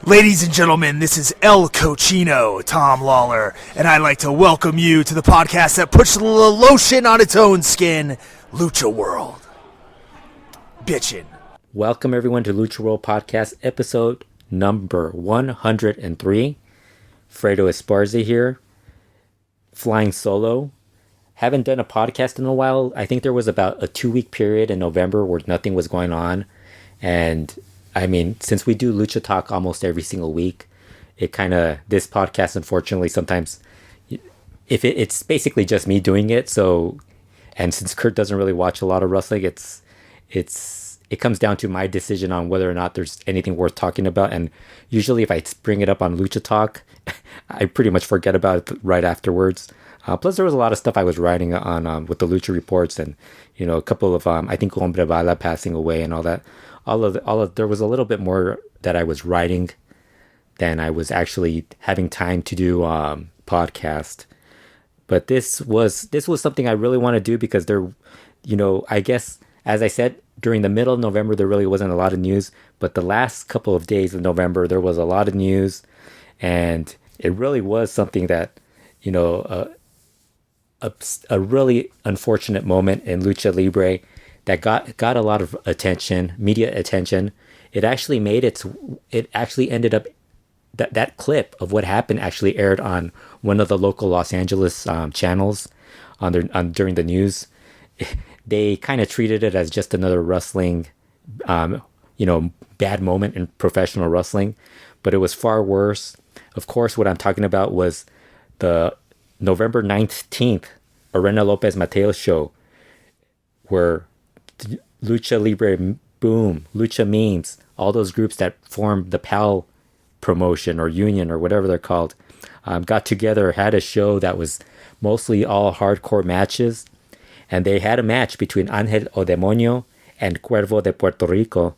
Ladies and gentlemen, this is El Cochino, Tom Lawler, and I'd like to welcome you to the podcast that puts the lotion on its own skin, LuchaWorld. Bitchin'. Welcome everyone to LuchaWorld Podcast episode number 103. Fredo Esparza here, flying solo. Haven't done a podcast in a while. I think there was about a 2-week period in November where nothing was going on. And I mean, since we do Lucha Talk almost every single week, this podcast, unfortunately, sometimes it's basically just me doing it. So, and since Kurt doesn't really watch a lot of wrestling, it comes down to my decision on whether or not there's anything worth talking about. And usually if I bring it up on Lucha Talk, I pretty much forget about it right afterwards. Plus, there was a lot of stuff I was writing on with the Lucha Reports, and a couple of I think Hombre Bala passing away and all that. There was a little bit more that I was writing than I was actually having time to do podcast. But this was something I really want to do because I guess, as I said, during the middle of November there really wasn't a lot of news, but the last couple of days of November there was a lot of news, and it really was something that a really unfortunate moment in Lucha Libre that got a lot of attention, media attention. It actually ended up that clip of what happened actually aired on one of the local Los Angeles channels during the news. They kind of treated it as just another wrestling, bad moment in professional wrestling, but it was far worse. Of course, what I'm talking about was the November 19th Arena Lopez Mateos show, where Lucha Libre, Boom, Lucha Memes, all those groups that form the PAL promotion or union or whatever they're called, got together, had a show that was mostly all hardcore matches. And they had a match between Angel o Demonio and Cuervo de Puerto Rico.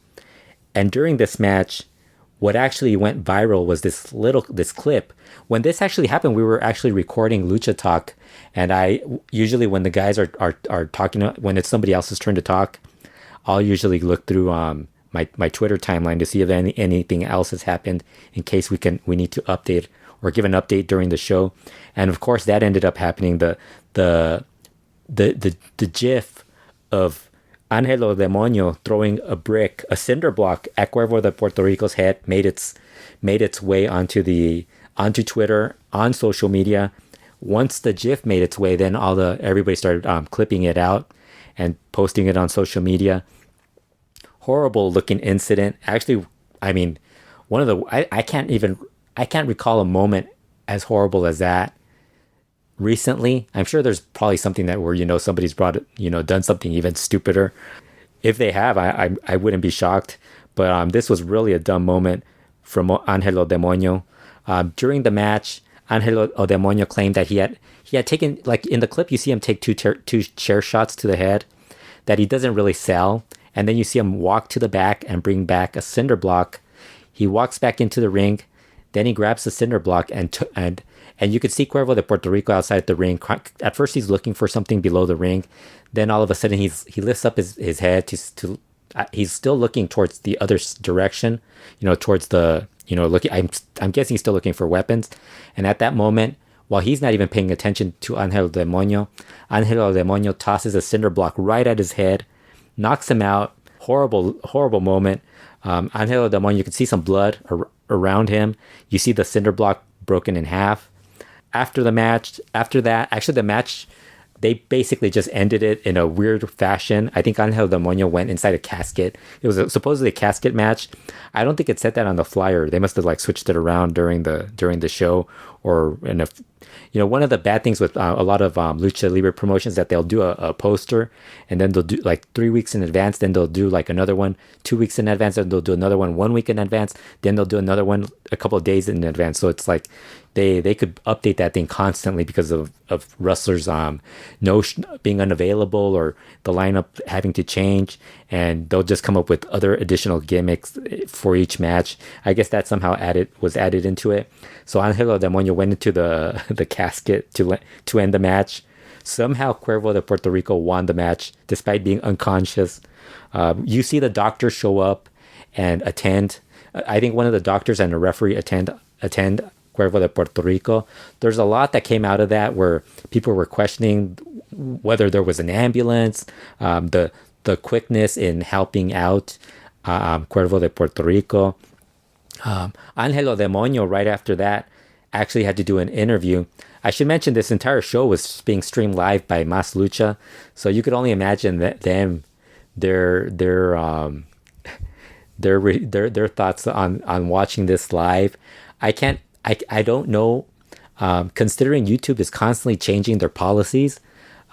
And during this match, what actually went viral was this clip. When this actually happened, we were actually recording Lucha Talk. And I usually, when the guys are talking, when it's somebody else's turn to talk, I'll usually look through my Twitter timeline to see if anything else has happened in case we need to update or give an update during the show. And of course, that ended up happening. The gif of Angelo Demonio throwing a cinder block at Cuervo de Puerto Rico's head made its way onto Twitter, on social media. Once the gif made its way, then everybody started clipping it out and posting it on social media. Horrible looking incident. Actually, I mean, I can't recall a moment as horrible as that recently. I'm sure there's probably something that where somebody's done something even stupider. If they have, I wouldn't be shocked. But this was really a dumb moment from Angelo Demonio. During the match, Angelo Demonio claimed that he had taken, like in the clip, you see him take two chair shots to the head that he doesn't really sell, and then you see him walk to the back and bring back a cinder block. He walks back into the ring, then he grabs the cinder block and you could see Cuervo de Puerto Rico outside the ring. At first, he's looking for something below the ring. Then all of a sudden, he lifts up his head he's still looking towards the other direction, towards the, looking. I'm guessing he's still looking for weapons. And at that moment, while he's not even paying attention to Angelo Demonio tosses a cinder block right at his head, knocks him out. Horrible, horrible moment. Angelo Demonio, you can see some blood around him. You see the cinder block broken in half. After the match, the match, they basically just ended it in a weird fashion. I think Angel Demonio went inside a casket. It was supposedly a casket match. I don't think it said that on the flyer. They must have switched it around during the show, or one of the bad things with a lot of Lucha Libre promotions that they'll do a poster, and then they'll do 3 weeks in advance. Then they'll do another one 2 weeks in advance. Then they'll do another one 1 week in advance. Then they'll do another one a couple of days in advance. So it's like they could update that thing constantly because of wrestlers being unavailable or the lineup having to change, and they'll just come up with other additional gimmicks for each match. I guess that somehow was added into it. So Angelo Demonio went into the casket to end the match. Somehow Cuervo de Puerto Rico won the match despite being unconscious. You see the doctor show up and attend. I think one of the doctors and the referee attend Cuervo de Puerto Rico. There's a lot that came out of that where people were questioning whether there was an ambulance, the quickness in helping out Cuervo de Puerto Rico. Angelo Demonio, right after that, actually had to do an interview. I should mention this entire show was being streamed live by Mas Lucha, so you could only imagine that their thoughts on watching this live. I don't know. Considering YouTube is constantly changing their policies,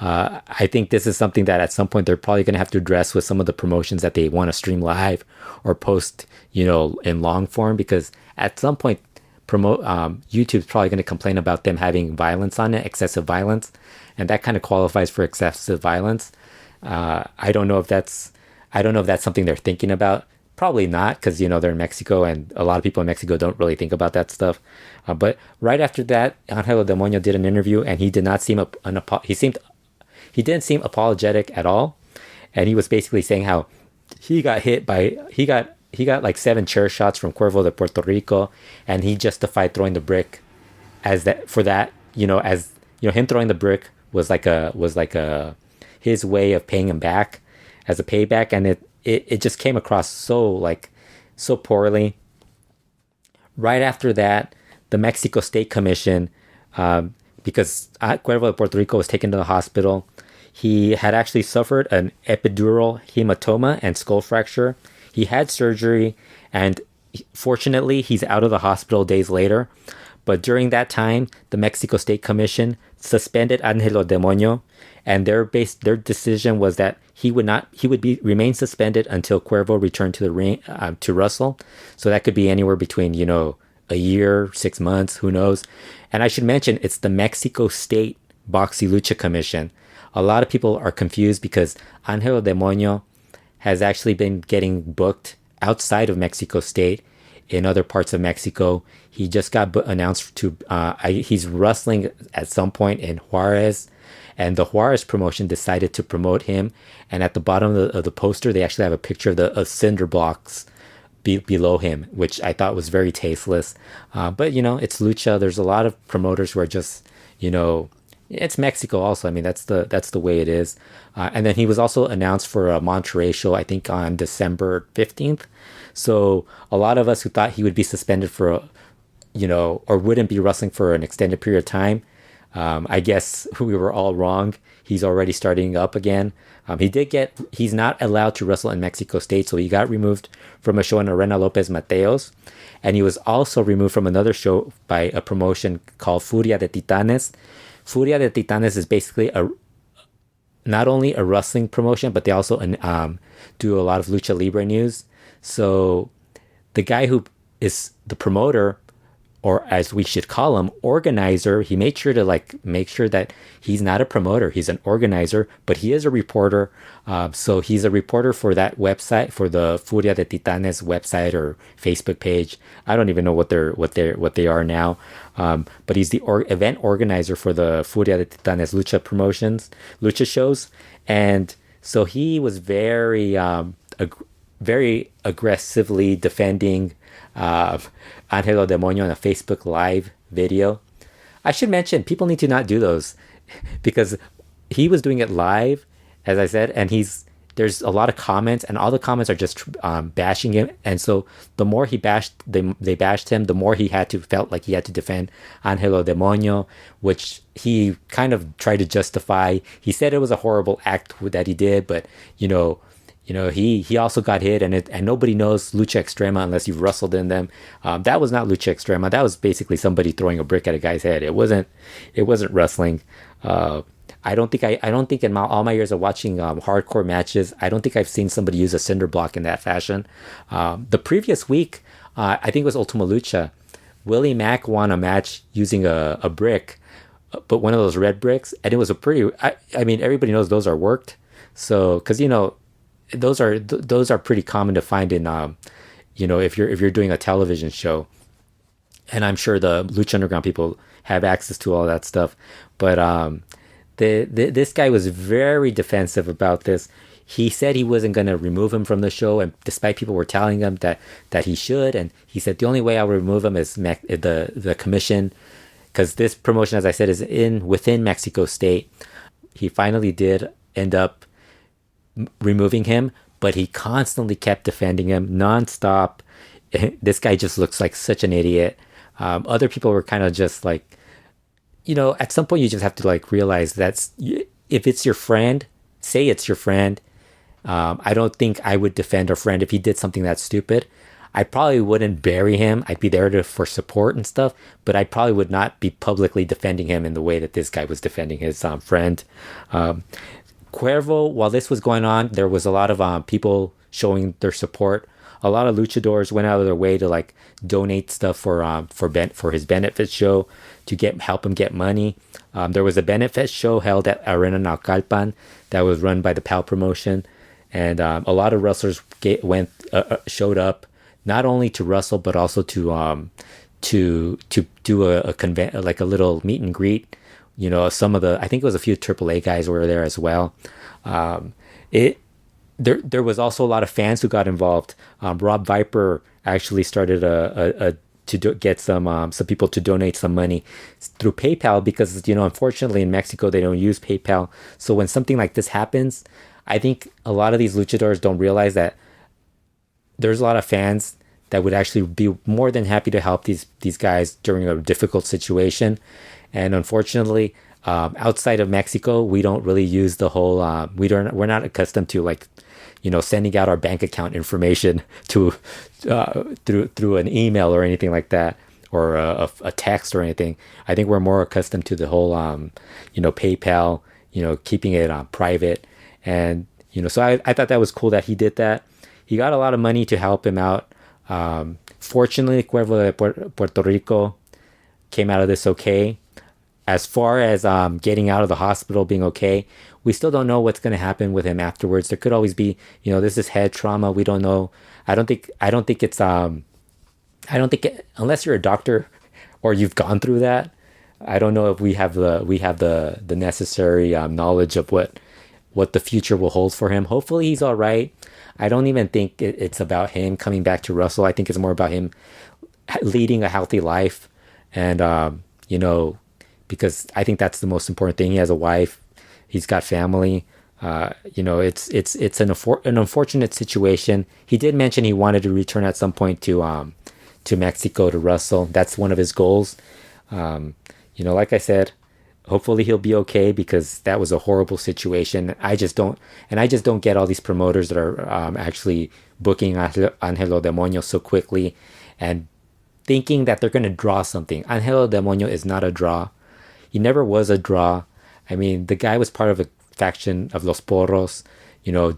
I think this is something that at some point they're probably going to have to address with some of the promotions that they want to stream live or post, in long form, because at some point YouTube's probably going to complain about them having violence on it, excessive violence, and that kind of qualifies for excessive violence. I don't know if that's something they're thinking about. Probably not, because they're in Mexico, and a lot of people in Mexico don't really think about that stuff. But right after that, Angelo Demonio did an interview, and he did not seem he didn't seem apologetic at all, and he was basically saying how he got like 7 chair shots from Cuervo de Puerto Rico, and he justified throwing the brick as that for that, him throwing the brick was like a his way of paying him back as a payback, and it just came across so poorly. Right after that, the Mexico State Commission, because Cuervo de Puerto Rico was taken to the hospital, he had actually suffered an epidural hematoma and skull fracture. He had surgery, and fortunately, he's out of the hospital days later. But during that time, the Mexico State Commission suspended Angelo Demonio, and their decision was that he would remain suspended until Cuervo returned to the ring to wrestle. So that could be anywhere between a year, 6 months, who knows. And I should mention, it's the Mexico State Boxy Lucha Commission. A lot of people are confused because Angelo Demonio has actually been getting booked outside of Mexico State in other parts of Mexico. He just got announced to he's wrestling at some point in Juarez, and the Juarez promotion decided to promote him, and at the bottom of the poster they actually have a picture of cinder blocks below him, which I thought was very tasteless. But it's lucha. There's a lot of promoters who are just it's Mexico also. I mean, that's the way it is. And then he was also announced for a Monterrey show, I think on December 15th. So a lot of us who thought he would be suspended for or wouldn't be wrestling for an extended period of time, I guess we were all wrong. He's already starting up again. He's not allowed to wrestle in Mexico State, so he got removed from a show in Arena Lopez Mateos. And he was also removed from another show by a promotion called Furia de Titanes. Furia de Titanes is basically not only a wrestling promotion, but they also do a lot of lucha libre news. So the guy who is the promoter, or as we should call him, organizer, he made sure to make sure that he's not a promoter, he's an organizer, but he is a reporter. So he's a reporter for that website, for the Furia de Titanes website or Facebook page. I don't even know what they are now. But he's the event organizer for the Furia de Titanes lucha shows, and so he was very aggressively defending Angelo Demonio on a Facebook Live video. I should mention, people need to not do those, because he was doing it live, as I said, and there's a lot of comments, and all the comments are just bashing him. And so the more they bashed him, the more he felt like he had to defend Angelo Demonio, which he kind of tried to justify. He said it was a horrible act that he did, but he also got hit, and nobody knows Lucha Extrema unless you've wrestled in them. That was not Lucha Extrema. That was basically somebody throwing a brick at a guy's head. It wasn't wrestling. I don't think in all my years of watching hardcore matches, I don't think I've seen somebody use a cinder block in that fashion. The previous week, I think it was Ultima Lucha, Willie Mack won a match using a brick, but one of those red bricks, and it was a pretty. I mean, everybody knows those are worked, so because those are pretty common to find in if you're doing a television show, and I'm sure the Lucha Underground people have access to all that stuff. But this guy was very defensive about this. he said he wasn't going to remove him from the show, and despite people were telling him that he should, and he said the only way I would remove him is the commission, because this promotion, as I said, is within Mexico State. He finally did end up removing him, but he constantly kept defending him nonstop. This guy just looks like such an idiot. Other people were kind of just like, at some point you just have to like realize if it's your friend, say it's your friend. I don't think I would defend a friend if he did something that stupid. I probably wouldn't bury him. I'd be there for support and stuff, but I probably would not be publicly defending him in the way that this guy was defending his friend. Cuervo, while this was going on, there was a lot of people showing their support. A lot of luchadors went out of their way to like donate stuff for his benefit show to help him get money. There was a benefit show held at Arena Naucalpan that was run by the PAL promotion, and a lot of wrestlers showed up not only to wrestle but also to do like a little meet and greet. I think it was a few AAA guys were there as well. There was also a lot of fans who got involved. Rob Viper actually started to get some people to donate some money through PayPal because unfortunately in Mexico they don't use PayPal. So when something like this happens, I think a lot of these luchadors don't realize that there's a lot of fans that would actually be more than happy to help these guys during a difficult situation. And unfortunately, outside of Mexico, we don't really use the whole. We're not accustomed to like, sending out our bank account information to through an email or anything like that, or a text or anything. I think we're more accustomed to the whole, PayPal, keeping it private. And so I thought that was cool that he did that. He got a lot of money to help him out. Fortunately, Cuervo de Puerto Rico came out of this okay. As far as getting out of the hospital being okay, we still don't know what's going to happen with him afterwards. There could always be, this is head trauma. We don't know. I don't think it's unless you're a doctor or you've gone through that. I don't know if we have the necessary knowledge of what the future will hold for him. Hopefully he's all right. I don't even think it's about him coming back to wrestle. I think it's more about him leading a healthy life, and because I think that's the most important thing. He has a wife, he's got family. It's an unfortunate situation. He did mention he wanted to return at some point to Mexico to wrestle. That's one of his goals. Like I said, hopefully he'll be okay because that was a horrible situation. I just don't get all these promoters that are actually booking Angelo Demonio so quickly and thinking that they're going to draw something. Angelo Demonio is not a draw. He never was a draw. I mean, the guy was part of a faction of Los Porros,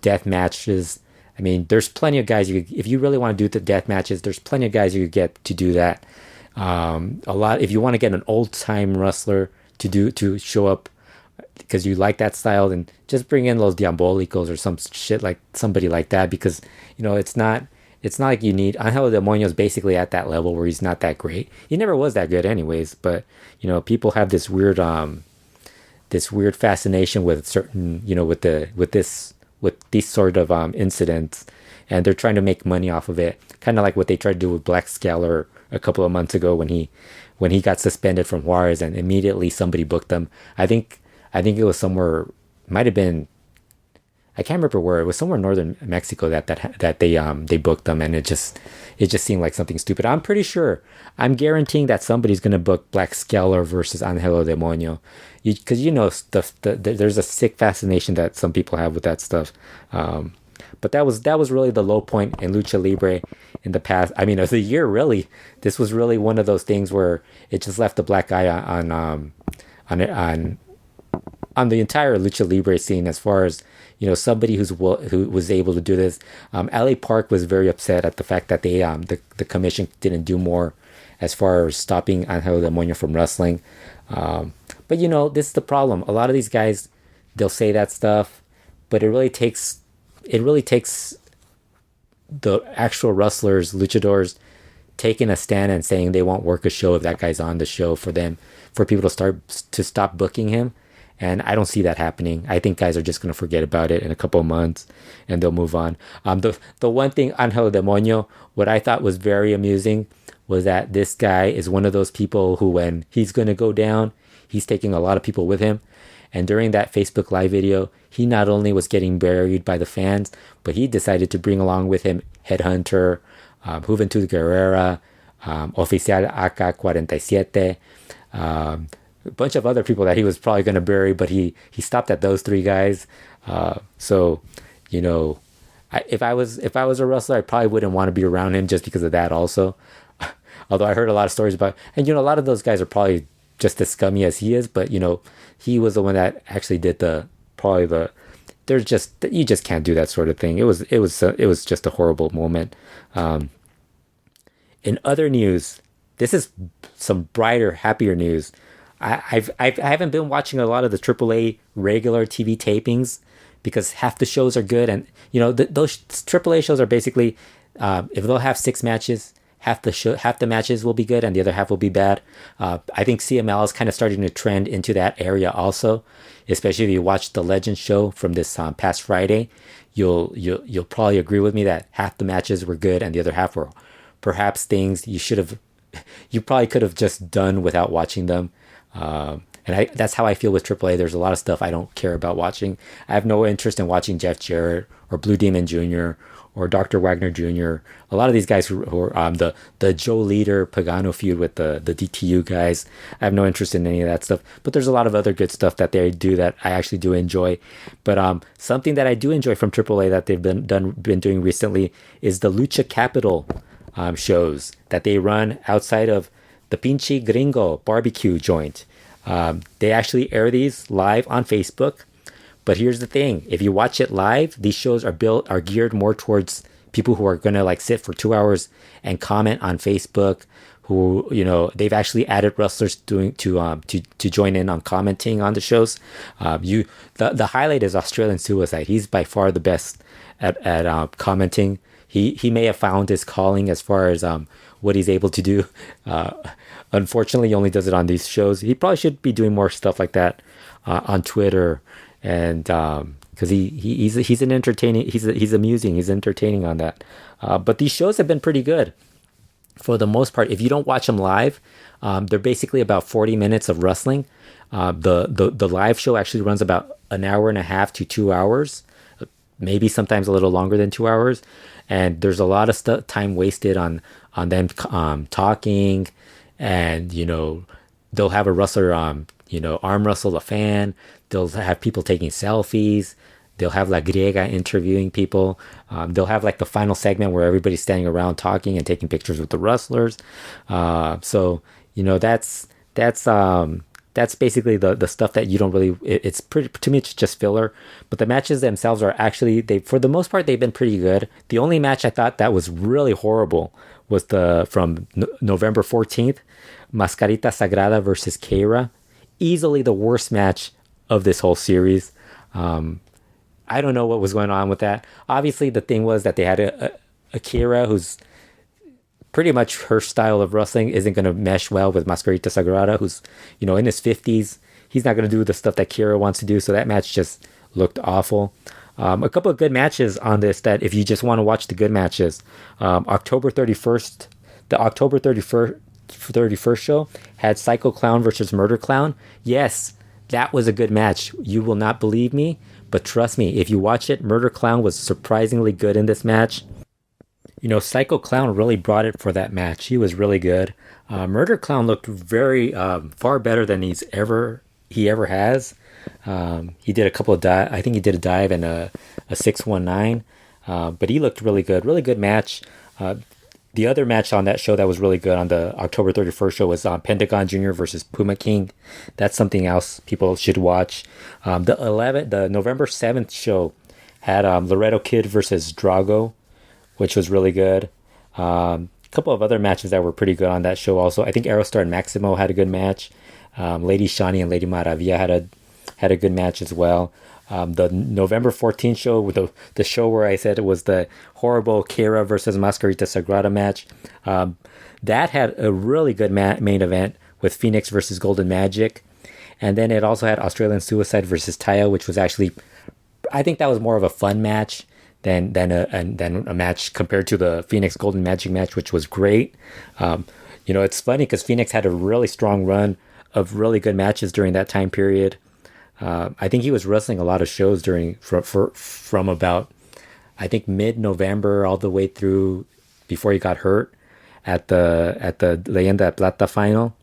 death matches. I mean, there's plenty of guys if you really want to do the death matches, there's plenty of guys you could get to do that. If you want to get an old time wrestler to show up because you like that style, then just bring in Los Diabolicos or some shit like somebody like that, because it's not like you need. Angelo Demonio is basically at that level where he's not that great. He never was that good anyways, but people have this weird fascination with certain with these sort of incidents, and they're trying to make money off of it, kind of like what they tried to do with Black Scalar a couple of months ago when he got suspended from Juarez and immediately somebody booked them. I think it was somewhere, might have been, I can't remember where. It was somewhere in northern Mexico that they booked them, and it just seemed like something stupid. I'm guaranteeing that somebody's gonna book Black Scalar versus Angelo Demonio, because there's a sick fascination that some people have with that stuff. But that was really the low point in Lucha Libre in the past. I mean, of the year, really. This was really one of those things where it just left a black eye on the entire Lucha Libre scene, as far as somebody who was able to do this. LA Park was very upset at the fact that they the commission didn't do more as far as stopping Angelo Demonio from wrestling. But this is the problem. A lot of these guys, they'll say that stuff, but it really takes the actual wrestlers, luchadors, taking a stand and saying they won't work a show if that guy's on the show for people to stop booking him. And I don't see that happening. I think guys are just going to forget about it in a couple of months and they'll move on. The one thing, Angel Demonio, what I thought was very amusing was that this guy is one of those people who, when he's going to go down, he's taking a lot of people with him. And during that Facebook Live video, he not only was getting buried by the fans, but he decided to bring along with him Headhunter, Juventud Guerrera, Oficial AK-47, a bunch of other people that he was probably going to bury, but he stopped at those three guys. So, you know, if I was a wrestler, I probably wouldn't want to be around him just because of that also. Although I heard a lot of stories about, and you know, a lot of those guys are probably just as scummy as he is, but you know, he was the one that actually did you just can't do that sort of thing. It was just a horrible moment. In other news, this is some brighter, happier news. I haven't been watching a lot of the AAA regular TV tapings because half the shows are good, and you know those AAA shows are basically if they'll have 6 matches, half the matches will be good and the other half will be bad. I think CML is kind of starting to trend into that area also, especially if you watch the Legends show from this past Friday. You'll probably agree with me that half the matches were good and the other half were perhaps things you probably could have just done without watching them. And that's how I feel with AAA. There's a lot of stuff I don't care about watching. I have no interest in watching Jeff Jarrett or Blue Demon Jr. or Dr. Wagner Jr. A lot of these guys who are the Joe Leader Pagano feud with the DTU guys. I have no interest in any of that stuff. But there's a lot of other good stuff that they do that I actually do enjoy. But something that I do enjoy from AAA that they've been doing recently is the Lucha Capital shows that they run outside of the Pinche Gringo barbecue joint. They actually air these live on Facebook. But here's the thing. If you watch it live, these shows are geared more towards people who are going to like sit for 2 hours and comment on Facebook, who, you know, they've actually added wrestlers to join in on commenting on the shows. The highlight is Australian Suicide. He's by far the best at commenting. He may have found his calling as far as what he's able to do. Unfortunately, he only does it on these shows. He probably should be doing more stuff like that on Twitter, and because he's an entertaining. He's amusing. He's entertaining on that. But these shows have been pretty good for the most part. If you don't watch them live, they're basically about 40 minutes of wrestling. The live show actually runs about an hour and a half to 2 hours, maybe sometimes a little longer than 2 hours. And there's a lot of time wasted on them talking, and you know they'll have a wrestler arm wrestle a fan. They'll have people taking selfies. They'll have La Griega interviewing people. They'll have like the final segment where everybody's standing around talking and taking pictures with the wrestlers. So you know that's basically the stuff that you don't really. It's pretty, to me, it's just filler. But the matches themselves are actually, for the most part, they've been pretty good. The only match I thought that was really horrible was from November 14th, Mascarita Sagrada versus Keira. Easily the worst match of this whole series. I don't know what was going on with that. Obviously, the thing was that they had a Keira who's pretty much, her style of wrestling isn't going to mesh well with Mascarita Sagrada, who's, you know, in his 50s. He's not going to do the stuff that Keira wants to do, so that match just looked awful. A couple of good matches on this that if you just want to watch the good matches. October 31st, the October 31st show had Psycho Clown versus Murder Clown. Yes, that was a good match. You will not believe me, but trust me, if you watch it, Murder Clown was surprisingly good in this match. You know, Psycho Clown really brought it for that match. He was really good. Murder Clown looked very far better than he ever has. He did a couple of I think he did a dive and a 619, but he looked really good. Really good match. The other match on that show that was really good on the October 31st show was Pentagon Jr. versus Puma King. That's something else people should watch. The November 7th show had Laredo Kid versus Drago, which was really good. A couple of other matches that were pretty good on that show also. I think Aerostar and Maximo had a good match. Lady Shani and Lady Maravilla had a good match as well. The November 14th show, with the show where I said it was the horrible Keira versus Mascarita Sagrada match, that had a really good main event with Phoenix versus Golden Magic. And then it also had Australian Suicide versus Taya, which was actually, I think that was more of a fun match than a match compared to the Phoenix Golden Magic match, which was great. It's funny because Phoenix had a really strong run of really good matches during that time period. I think he was wrestling a lot of shows from about, I think, mid-November all the way through before he got hurt at the Leyenda Plata final.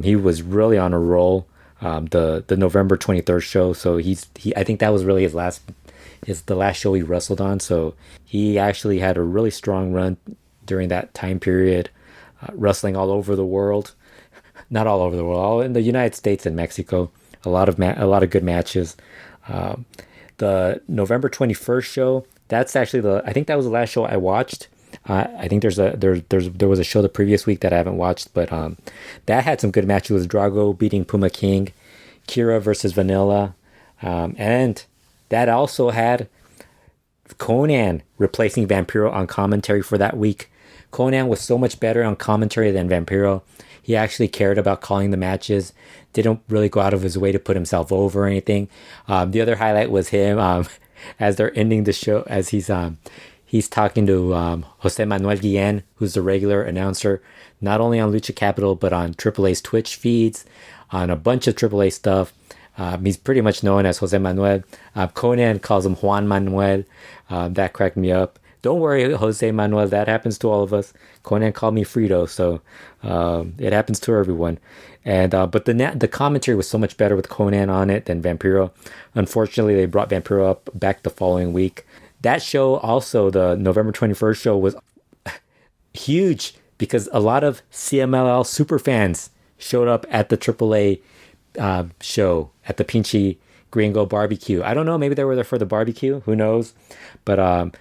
He was really on a roll. The November 23rd show. So I think that was really the last show he wrestled on. So he actually had a really strong run during that time period, wrestling all over the world. Not all over the world, all in the United States and Mexico. A lot of good matches. The November 21st show, that's actually I think that was the last show I watched. I think there was a show the previous week that I haven't watched, but that had some good matches with Drago beating Puma King, Kira versus Vanilla, and that also had Conan replacing Vampiro on commentary for that week. Conan was so much better on commentary than Vampiro. He actually cared about calling the matches, didn't really go out of his way to put himself over or anything. The other highlight was him as they're ending the show, as he's talking to Jose Manuel Guillen, who's the regular announcer, not only on Lucha Capital, but on AAA's Twitch feeds, on a bunch of AAA stuff. He's pretty much known as Jose Manuel. Conan calls him Juan Manuel. That cracked me up. Don't worry, Jose Manuel, that happens to all of us. Conan called me Frito, so it happens to everyone. And but the commentary was so much better with Conan on it than Vampiro. Unfortunately, they brought Vampiro up back the following week. That show also, the November 21st show, was huge because a lot of CMLL super fans showed up at the AAA show at the Pinchy Gringo barbecue. I don't know, maybe they were there for the barbecue, who knows? But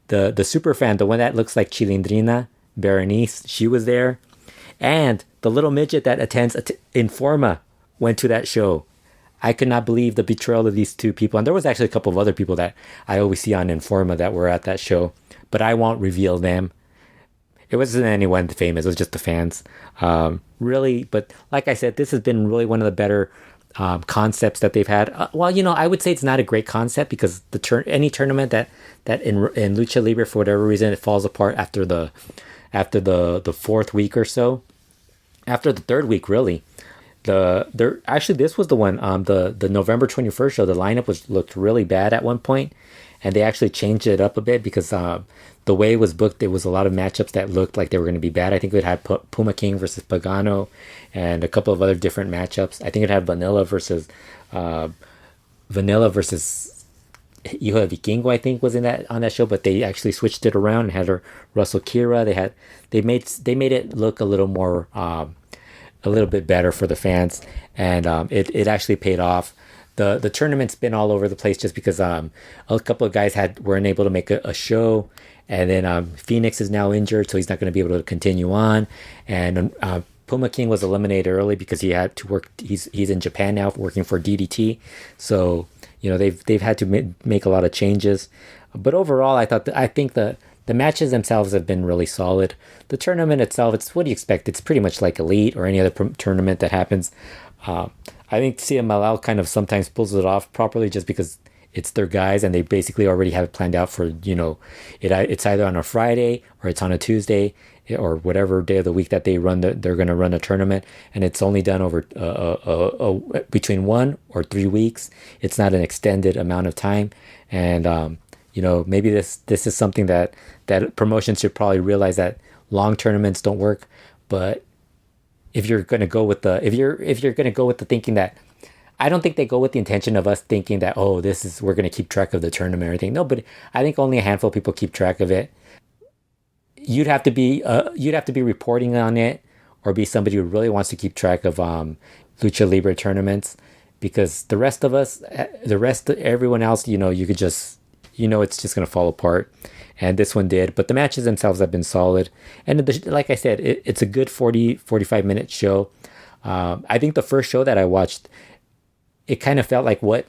the super fan, the one that looks like Chilindrina, Berenice, she was there. And the little midget that attends Informa went to that show. I could not believe the betrayal of these two people. And there was actually a couple of other people that I always see on Informa that were at that show, but I won't reveal them. It wasn't anyone famous. It was just the fans. Really, but like I said, this has been really one of the better concepts that they've had. I would say it's not a great concept because any tournament that in Lucha Libre, for whatever reason, it falls apart after the fourth week or so. After the third week, really. This was the one, the November 21st show, the lineup looked really bad at one point, and they actually changed it up a bit because the way it was booked, there was a lot of matchups that looked like they were going to be bad. I think it had Puma King versus Pagano and a couple of other different matchups. I think it had Vanilla versus Hijo de Vikingo, I think, was on that show, but they actually switched it around and had her wrestle Kira. They made it look a little more a little bit better for the fans, and it actually paid off. The tournament's been all over the place just because a couple of guys were unable to make a show, and then Phoenix is now injured, so he's not going to be able to continue on, and Puma King was eliminated early because he had to work. He's in Japan now working for DDT, so they've had to make a lot of changes. But overall, I think the matches themselves have been really solid. The tournament itself, it's what do you expect? It's pretty much like Elite or any other tournament that happens. I think CMLL kind of sometimes pulls it off properly just because it's their guys and they basically already have it planned out for, it's either on a Friday or it's on a Tuesday or whatever day of the week that they're going to run a tournament, and it's only done over between 1 or 3 weeks. It's not an extended amount of time, and maybe this is something that promotions should probably realize, that long tournaments don't work. But if you're going to go with the thinking that, I don't think they go with the intention of us thinking that, we're going to keep track of the tournament or anything. No, but I think only a handful of people keep track of it. You'd have to be reporting on it, or be somebody who really wants to keep track of Lucha Libre tournaments, because everyone else, you could just, it's just going to fall apart. And this one did, but the matches themselves have been solid. And like I said, it's a good 45 minute show. I think the first show that I watched, it kind of felt like what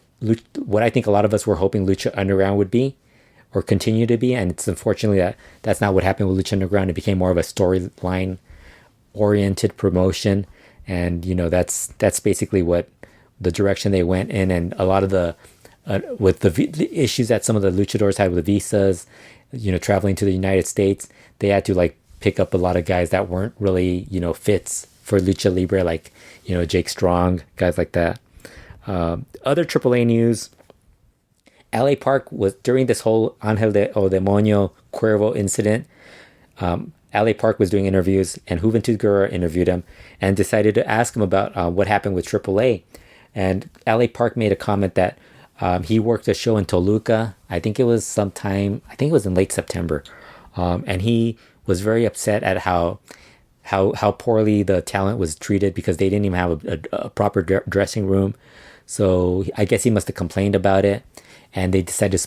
I think a lot of us were hoping Lucha Underground would be, or continue to be. And it's unfortunately that's not what happened with Lucha Underground. It became more of a storyline oriented promotion. and that's basically what the direction they went in. And a lot of the with the issues that some of the luchadors had with the visas, traveling to the United States, they had to like pick up a lot of guys that weren't really fits for lucha libre, like Jake Strong, guys like that. Other AAA news: LA Park was, during this whole Angel o Demonio Cuervo incident, LA Park was doing interviews, and Juventud Guerrera interviewed him and decided to ask him about what happened with AAA. And LA Park made a comment that he worked a show in Toluca. I think it was in late September. And he was very upset at how poorly the talent was treated, because they didn't even have a proper dressing room. So I guess he must have complained about it, and they decided to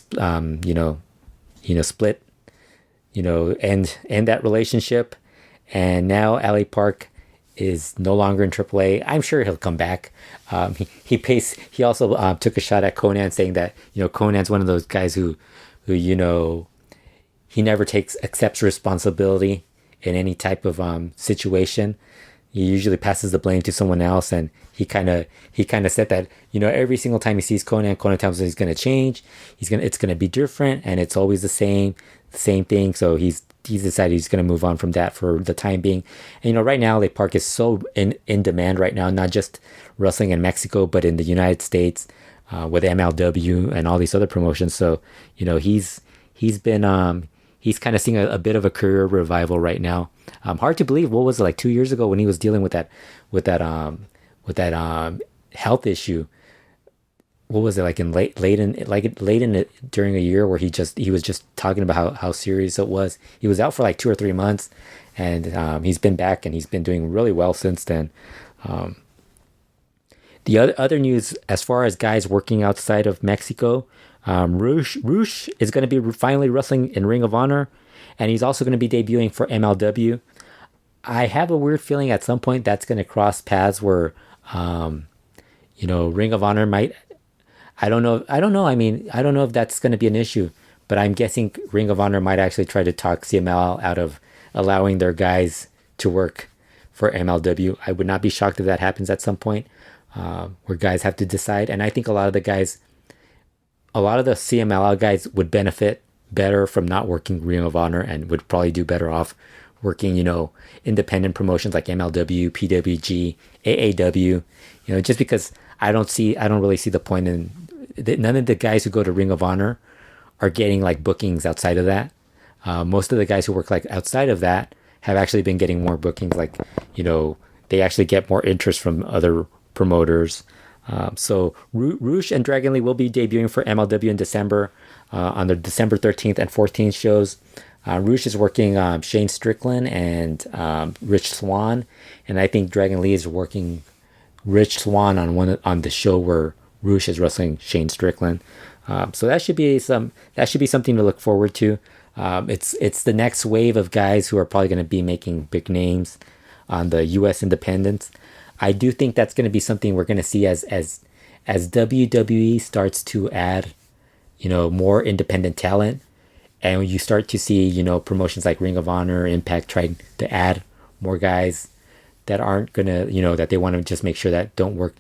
split, end that relationship. And now LA Park is no longer in AAA. I'm sure he'll come back. He also took a shot at Conan, saying that Conan's one of those guys who he never accepts responsibility in any type of situation. He usually passes the blame to someone else, and he kind of said that every single time he sees Conan tells him he's going to change, it's going to be different, and it's always the same thing. So he's decided he's going to move on from that for the time being. And right now, LA Park is so in demand right now, not just wrestling in Mexico, but in the United States, with MLW and all these other promotions. So he's kind of seeing a bit of a career revival right now. Hard to believe. What was it, like 2 years ago, when he was dealing with that health issue? What was it, like late in it, during a year where he was just talking about how serious it was. He was out for like 2 or 3 months, and he's been back, and he's been doing really well since then. The other news, as far as guys working outside of Mexico, Rush is going to be finally wrestling in Ring of Honor, and he's also going to be debuting for MLW. I have a weird feeling at some point that's going to cross paths where, Ring of Honor might. I don't know. I mean, I don't know if that's going to be an issue, but I'm guessing Ring of Honor might actually try to talk CMLL out of allowing their guys to work for MLW. I would not be shocked if that happens at some point, where guys have to decide. And I think a lot of the CMLL guys would benefit better from not working Ring of Honor, and would probably do better off working, independent promotions like MLW, PWG, AAW, just because I don't really see the point in none of the guys who go to Ring of Honor are getting like bookings outside of that. Most of the guys who work like outside of that have actually been getting more bookings. Like, they actually get more interest from other promoters. So Rush and Dragon Lee will be debuting for MLW in December, on the December 13th and 14th shows. Rush is working Shane Strickland and Rich Swann, and I think Dragon Lee is working Rich Swann on the show where Rush is wrestling Shane Strickland. So that should be something to look forward to. It's the next wave of guys who are probably going to be making big names on the U.S. independents. I do think that's going to be something we're going to see as WWE starts to add, more independent talent, and you start to see, promotions like Ring of Honor, Impact trying to add more guys that aren't gonna, that they want to just make sure that don't work,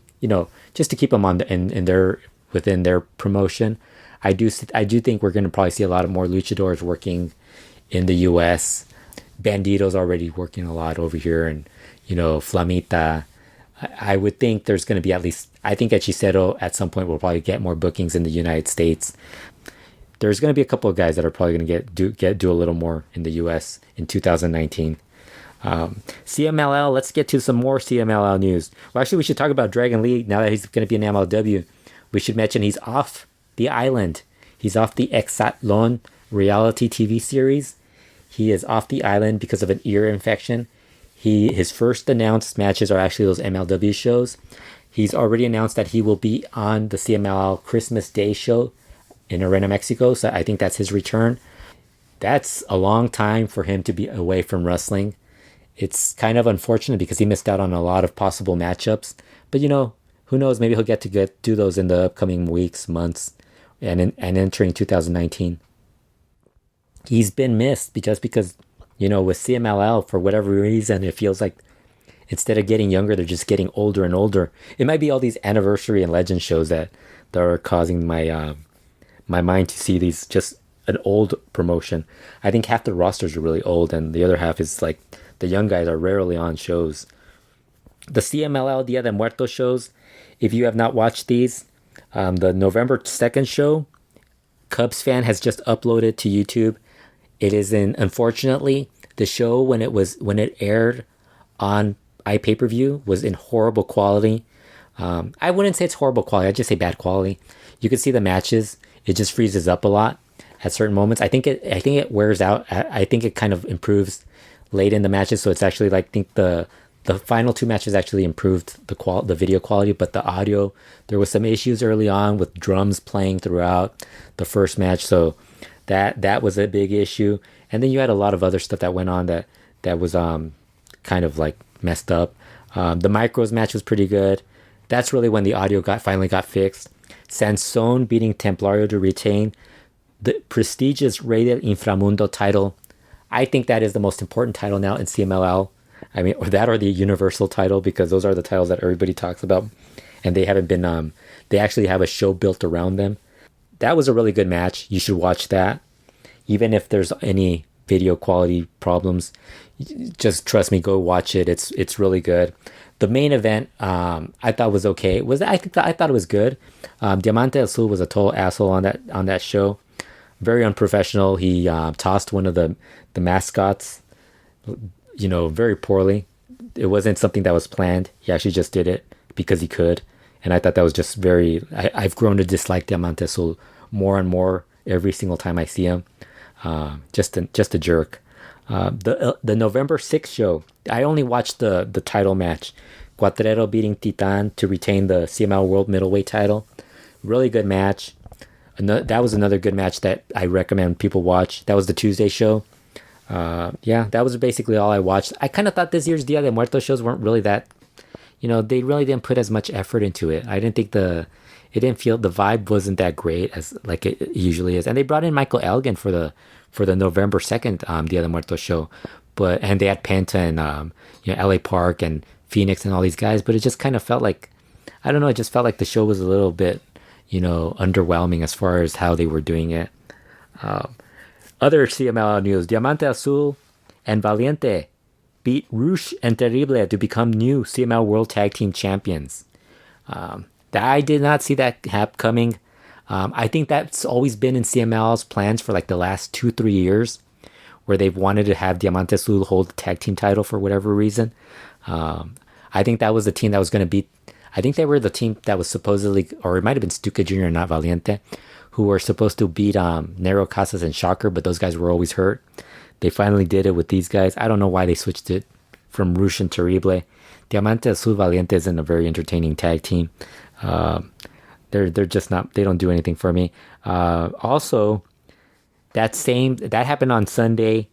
just to keep them on within their promotion. I do think we're going to probably see a lot of more luchadors working in the U.S. Bandito's already working a lot over here, and Flamita. I would think there's going to be I think Hechicero at some point will probably get more bookings in the United States. There's going to be a couple of guys that are probably going to do a little more in the U.S. in 2019. CMLL, let's get to some more CMLL news. Well, actually, we should talk about Dragon Lee now that he's going to be in MLW. We should mention he's off the island. He's off the Exatlon reality TV series. He is off the island because of an ear infection. His first announced matches are actually those MLW shows. He's already announced that he will be on the CMLL Christmas Day show in Arena, Mexico. So I think that's his return. That's a long time for him to be away from wrestling. It's kind of unfortunate because he missed out on a lot of possible matchups. But who knows? Maybe he'll get to do those in the upcoming weeks, months, and entering 2019. He's been missed just because, with CMLL, for whatever reason, it feels like instead of getting younger, they're just getting older and older. It might be all these anniversary and legend shows that are causing my my mind to see these just an old promotion. I think half the rosters are really old, and the other half is like the young guys are rarely on shows. The CMLL Dia de Muertos shows, if you have not watched these, the November 2nd show, Cubs Fan has just uploaded to YouTube. It is unfortunately, the show when it aired on iPay-per-view was in horrible quality. I wouldn't say it's horrible quality, I'd just say bad quality. You can see the matches, it just freezes up a lot at certain moments. I think it wears out. I think it kind of improves late in the matches, so it's actually like, I think the final two matches actually improved the video quality, but the audio, there was some issues early on with drums playing throughout the first match, so that was a big issue. And then you had a lot of other stuff that went on that was kind of like messed up. The Micros match was pretty good. That's really when the audio finally got fixed. Sansón beating Templario to retain the prestigious Rey del Inframundo title. I think that is the most important title now in CMLL. I mean, or that or the Universal title, because those are the titles that everybody talks about. And they haven't been, they actually have a show built around them. That was a really good match. You should watch that. Even if there's any video quality problems, just trust me, go watch it. It's really good. The main event, I thought was okay. I thought it was good. Diamante Azul was a total asshole on that show. Very unprofessional. He tossed one of the mascots, very poorly. It wasn't something that was planned. He actually just did it because he could. And I thought that was just I've grown to dislike Diamante Azul more and more every single time I see him. Just a jerk. The November 6th show, I only watched the title match. Cuatrero beating Titan to retain the CML World Middleweight title. Really good match. That was another good match that I recommend people watch. That was the Tuesday show. That was basically all I watched. I kind of thought this year's Dia de Muertos shows weren't really that, they really didn't put as much effort into it. I didn't think the vibe wasn't that great as like it usually is. And they brought in Michael Elgin for the November 2nd Dia de Muertos show, and they had Penta and LA Park and Phoenix and all these guys, but it just kind of felt like, I don't know, it just felt like the show was a little bit underwhelming as far as how they were doing it. Other CMLL news: Diamante Azul and Valiente beat Rush and Terrible to become new CML World Tag Team Champions. I did not see that coming. I think that's always been in CML's plans for like the last 2-3 years, where they've wanted to have Diamante Azul hold the tag team title for whatever reason. I think that was the team that was going to beat. I think they were the team that was supposedly, or it might have been Stuka Jr., not Valiente, who were supposed to beat Nero Casas and Shocker, but those guys were always hurt. They finally did it with these guys. I don't know why they switched it from Rush and Terrible. Diamante Azul Valiente isn't a very entertaining tag team. They're just not, they don't do anything for me. Also, that happened on Sunday,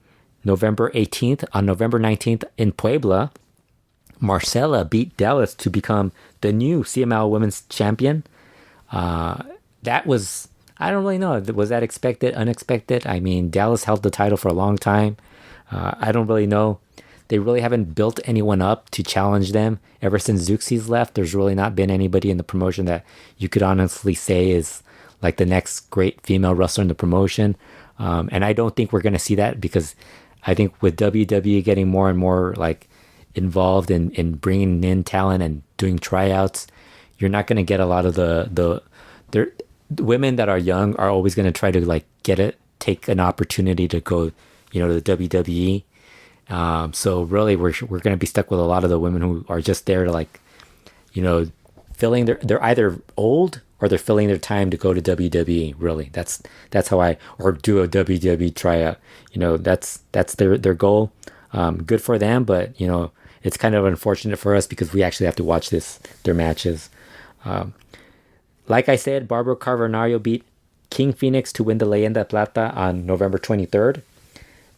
November 18th. On November 19th in Puebla, Marcela beat Dallas to become the new CML Women's Champion. That was, I don't really know. Was that expected, unexpected? I mean, Dallas held the title for a long time. I don't really know. They really haven't built anyone up to challenge them. Ever since Zuxis left, there's really not been anybody in the promotion that you could honestly say is like the next great female wrestler in the promotion. And I don't think we're going to see that, because I think with WWE getting more and more like involved in bringing in talent and doing tryouts, you're not going to get a lot of the women that are young are always going to try to like take an opportunity to go, to the WWE. So really we're going to be stuck with a lot of the women who are just there to like, filling they're either old or they're filling their time to go to WWE. Really, that's how or do a WWE tryout. That's their goal. Good for them, but it's kind of unfortunate for us because we actually have to watch their matches. Like I said, Barbaro Carbonario beat King Phoenix to win the Leyenda Plata on November 23rd.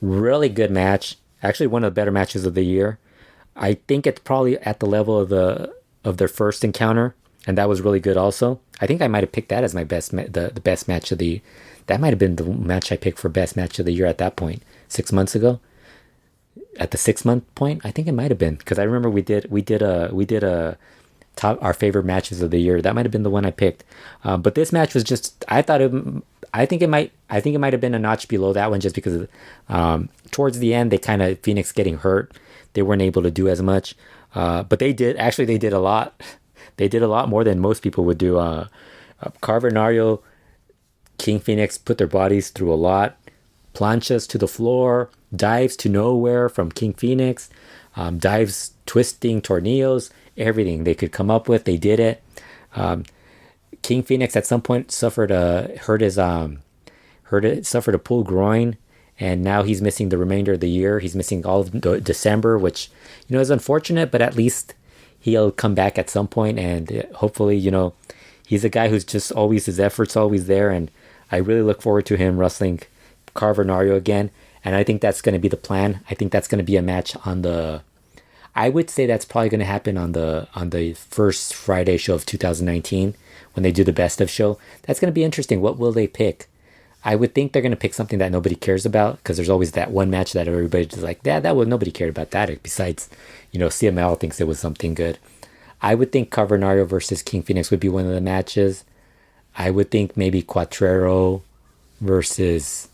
Really good match. Actually, one of the better matches of the year. I think it's probably at the level of their first encounter, and that was really good also. I think I might have picked that as my best the best match of the. That might have been the match I picked for best match of the year at that point, 6 months ago. at the 6 month point. I think it might have been, because I remember we did a top our favorite matches of the year. That might have been the one I picked. But this match was just, I think it might have been a notch below that one, just because towards the end, they kind of, Phoenix getting hurt, they weren't able to do as much. But they did a lot. They did a lot more than most people would do. Carver, Nario, King Phoenix put their bodies through a lot. Planchas to the floor, dives to nowhere from King Phoenix, dives, twisting, tornillos, everything they could come up with, they did it. King Phoenix at some point suffered a pulled groin, and now he's missing the remainder of the year. He's missing all of December, which, is unfortunate, but at least he'll come back at some point, and hopefully, he's a guy who's just always, his effort's always there, and I really look forward to him wrestling Carver Nario again, and I think that's going to be the plan. I think that's going to be a match I would say that's probably going to happen on the first Friday show of 2019, when they do the best of show. That's going to be interesting. What will they pick? I would think they're going to pick something that nobody cares about, because there's always that one match that everybody's just like, that was, nobody cared about that. Besides, CML thinks it was something good. I would think Carver Nario versus King Phoenix would be one of the matches. I would think maybe Cuatrero versus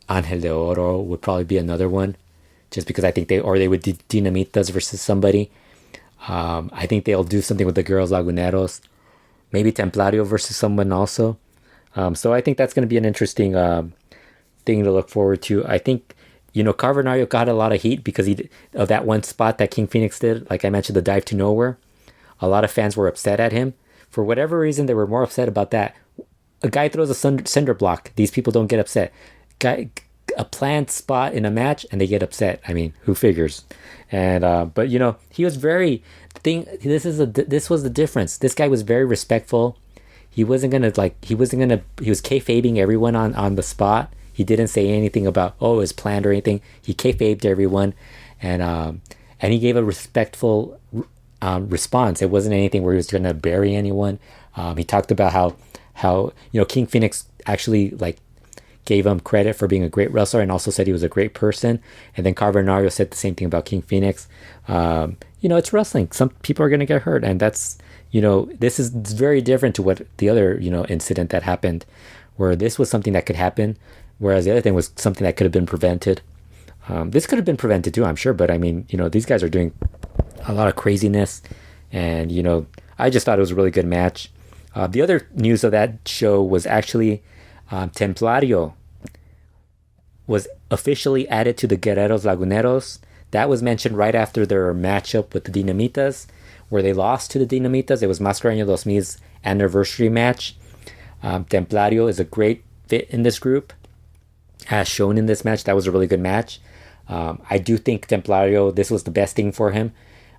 Angel de Oro would probably be another one, just because I think they would do Dinamitas versus somebody. I think they'll do something with the girls Laguneros, maybe Templario versus someone also. So I think that's going to be an interesting thing to look forward to. I think, Carver Nario got a lot of heat because of that one spot that King Phoenix did. Like I mentioned, the dive to nowhere. A lot of fans were upset at him. For whatever reason, they were more upset about that. A guy throws a cinder block. These people don't get upset. A planned spot in a match, and they get upset. I mean, who figures? And but he was very this was the difference. This guy was very respectful. He was kayfabing everyone on the spot. He didn't say anything about, it was planned or anything. He kayfabed everyone, and he gave a respectful response. It wasn't anything where he was going to bury anyone. He talked about how King Phoenix actually gave him credit for being a great wrestler, and also said he was a great person. And then Carver Nario said the same thing about King Phoenix. It's wrestling. Some people are going to get hurt, and that's, this is very different to what the other, incident that happened, where this was something that could happen, whereas the other thing was something that could have been prevented. This could have been prevented too, I'm sure, but I mean, these guys are doing a lot of craziness, and, I just thought it was a really good match. The other news of that show was actually Templario was officially added to the Guerreros Laguneros. That was mentioned right after their matchup with the Dinamitas, where they lost to the Dinamitas. It was Mascareño 2000's anniversary match. Templario is a great fit in this group, as shown in this match. That was a really good match. I do think Templario, this was the best thing for him.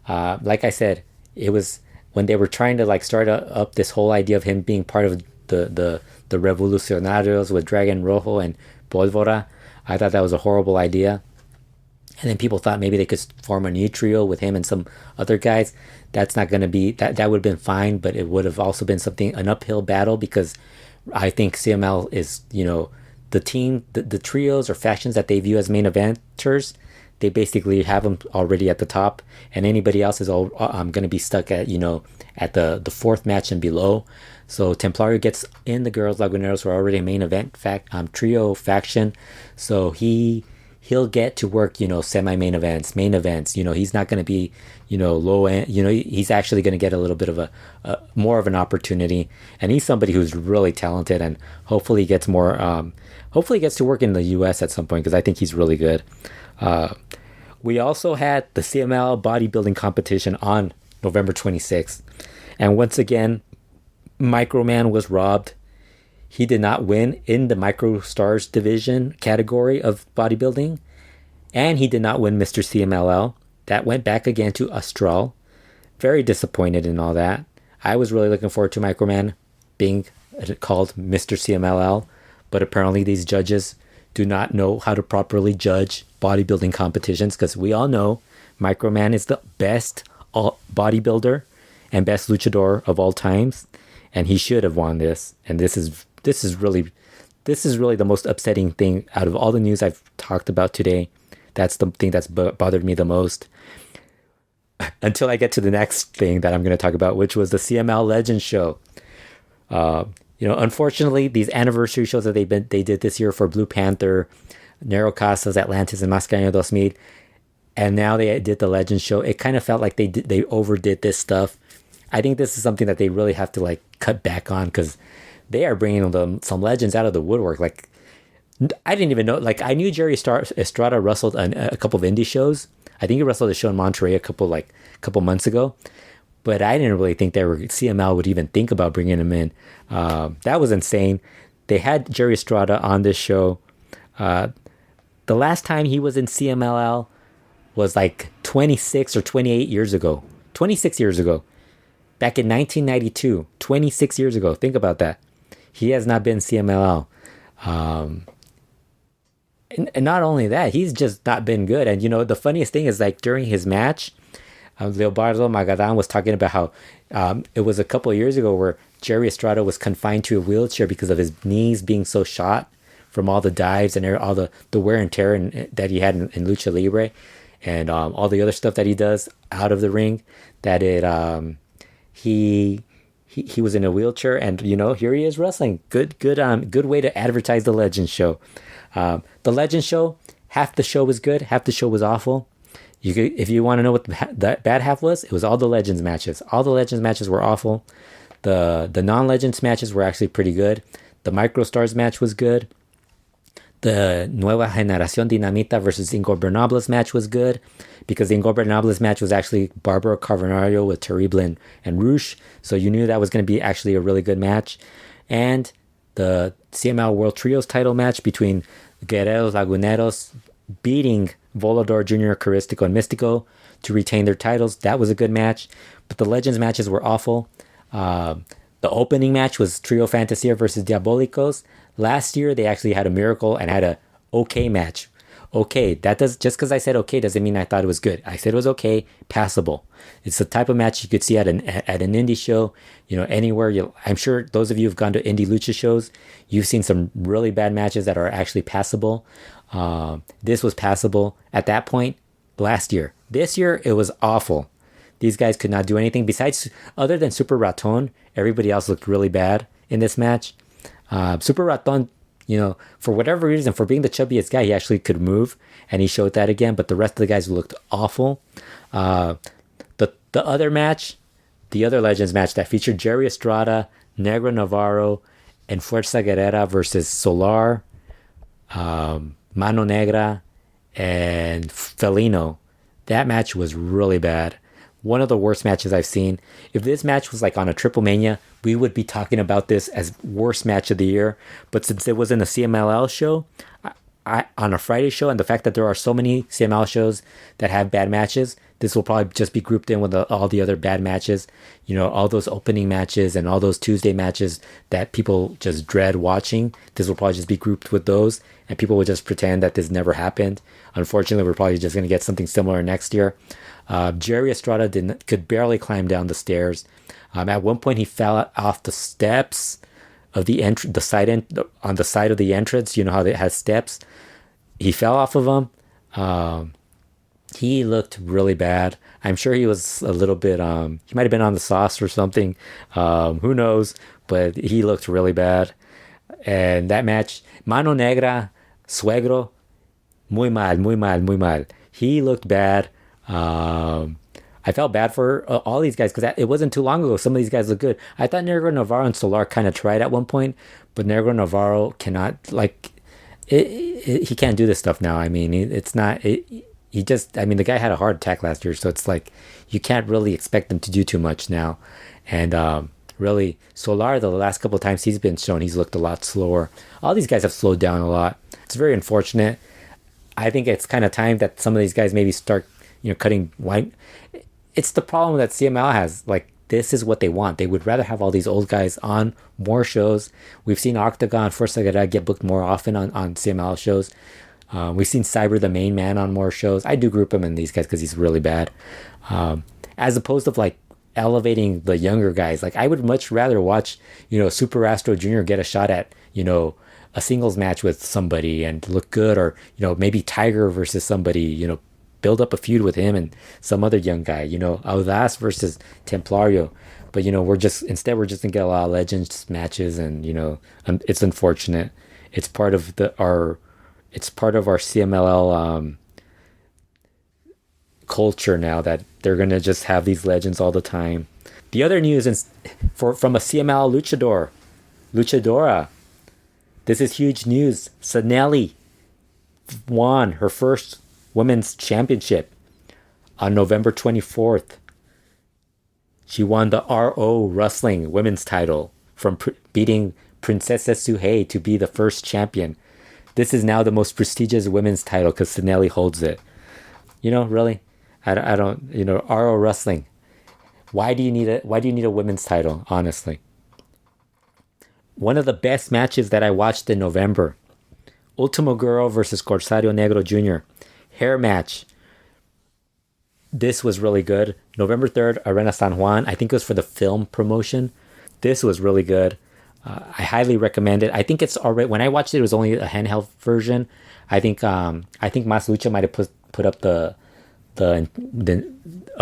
Like I said, it was when they were trying to start up this whole idea of him being part of the Revolucionarios with Dragon Rojo and Pólvora. I thought that was a horrible idea. And then people thought maybe they could form a new trio with him and some other guys. That's not going to be, that would have been fine, but it would have also been an uphill battle, because I think CML is, the team, the trios or factions that they view as main eventers, they basically have them already at the top, and anybody else is all going to be stuck at, at the fourth match and below. So Templario gets in the girls Laguneros, who are already a main event trio faction. So he'll get to work, semi-main events, main events. He's not going to be, low end. He's actually going to get a little bit of a more of an opportunity. And he's somebody who's really talented, and hopefully gets more. Hopefully gets to work in the U.S. at some point, because I think he's really good. We also had the CML bodybuilding competition on November 26th, and once again, Microman was robbed. He did not win in the Micro Stars division category of bodybuilding, and he did not win Mr. CMLL. That went back again to Astral. Very disappointed in all that. I was really looking forward to Microman being called Mr. CMLL, but apparently these judges do not know how to properly judge bodybuilding competitions, because we all know Microman is the best bodybuilder and best luchador of all times, and he should have won this. And this is really the most upsetting thing out of all the news I've talked about today, That's the thing that's bothered me the most. Until I get to the next thing that I'm going to talk about, which was the CML Legends show. Unfortunately, these anniversary shows that they did this year for Blue Panther, Nero Casas, Atlantis, and Mascareño 2000, and now they did the Legends show. It kind of felt like they overdid this stuff. I think this is something that they really have to like cut back on, because they are bringing some legends out of the woodwork. Like, I didn't even know. Like, I knew Jerry Estrada wrestled a couple of indie shows. I think he wrestled a show in Monterey a couple months ago, but I didn't really think CML would even think about bringing him in. That was insane. They had Jerry Estrada on this show. The last time he was in CMLL was like 26 or 28 years ago. 26 years ago. Back in 1992. 26 years ago. Think about that. He has not been CMLL. And not only that, he's just not been good. And, the funniest thing is, like, during his match, Leobardo Magadan was talking about how it was a couple of years ago where Jerry Estrada was confined to a wheelchair because of his knees being so shot from all the dives and all the wear and tear that he had in Lucha Libre, and all the other stuff that he does out of the ring, that he was in a wheelchair, and here he is wrestling. Good way to advertise the Legends show. The Legends show, half the show was good, half the show was awful. If you want to know what the bad half was, it was all the Legends matches. All the Legends matches were awful. The non-Legends matches were actually pretty good. The Microstars match was good. The Nueva Generación Dinamita versus Ingobernables match was good, because the Ingobernables match was actually Barbara Carbonario with Terrible and Rush, so you knew that was going to be actually a really good match. And the CML World Trios title match between Guerreros Laguneros beating Volador Jr., Caristico, and Mystico to retain their titles. That was a good match, but the Legends matches were awful. The opening match was Trio Fantasia versus Diabolicos. Last year, they actually had a miracle and had a okay match. Okay, just because I said okay doesn't mean I thought it was good. I said it was okay, passable. It's the type of match you could see at an indie show, anywhere. I'm sure those of you who've gone to indie lucha shows, you've seen some really bad matches that are actually passable. This was passable at that point last year. This year, it was awful. These guys could not do anything besides, other than Super Raton. Everybody else looked really bad in this match. Super Raton, for whatever reason, for being the chubbiest guy, he actually could move, and he showed that again. But the rest of the guys looked awful. The other match, the other Legends match that featured Jerry Estrada, Negro Navarro, and Fuerza Guerrera versus Solar, Mano Negra, and Felino. That match was really bad. One of the worst matches I've seen. If this match was like on a Triple Mania, we would be talking about this as worst match of the year. But since it was in a CMLL show, on a Friday show, and the fact that there are so many CML shows that have bad matches, this will probably just be grouped in with all the other bad matches. All those opening matches and all those Tuesday matches that people just dread watching. This will probably just be grouped with those, and people will just pretend that this never happened. Unfortunately, we're probably just going to get something similar next year. Jerry Estrada could barely climb down the stairs. At one point, he fell off the steps of the on the side of the entrance. You know how it has steps. He fell off of them. He looked really bad. I'm sure he was a little bit. He might have been on the sauce or something. Who knows? But he looked really bad. And that match, Mano Negra, Suegro, muy mal, muy mal, muy mal. He looked bad. I felt bad for all these guys, because it wasn't too long ago. Some of these guys look good. I thought Negro Navarro and Solar kind of tried at one point, but Negro Navarro cannot, he can't do this stuff now. I mean, the guy had a heart attack last year, so it's like you can't really expect him to do too much now. And really, Solar, the last couple of times he's been shown, he's looked a lot slower. All these guys have slowed down a lot. It's very unfortunate. I think it's kind of time that some of these guys maybe start cutting white. It's the problem that CML has. Like, this is what they want. They would rather have all these old guys on more shows. We've seen Octagon, Fuerza Guerrera get booked more often on CML shows. We've seen Cyber, the main man, on more shows. I do group him in these guys because he's really bad. As opposed to elevating the younger guys. I would much rather watch, Super Astro Jr. get a shot at, a singles match with somebody and look good, or maybe Tiger versus somebody, build up a feud with him and some other young guy, Audaz versus Templario. But we're just gonna get a lot of Legends matches, and it's unfortunate. It's part of our CMLL culture now, that they're gonna just have these legends all the time. The other news from a CMLL luchadora. This is huge news. Sanelli won her first women's championship on November 24th. She won the RO Wrestling women's title from beating Princesa Suhei to be the first champion. This is now the most prestigious women's title because Sanelli holds it. Really? I don't, RO Wrestling. Why do you need a women's title, honestly? One of the best matches that I watched in November. Ultimo Guerrero versus Corsario Negro Jr. Hair match. This was really good. November 3rd, Arena San Juan. I think it was for the film promotion. This was really good. I highly recommend it. I think it's already, when I watched it, it was only a handheld version. I think Mas Lucha might have put up a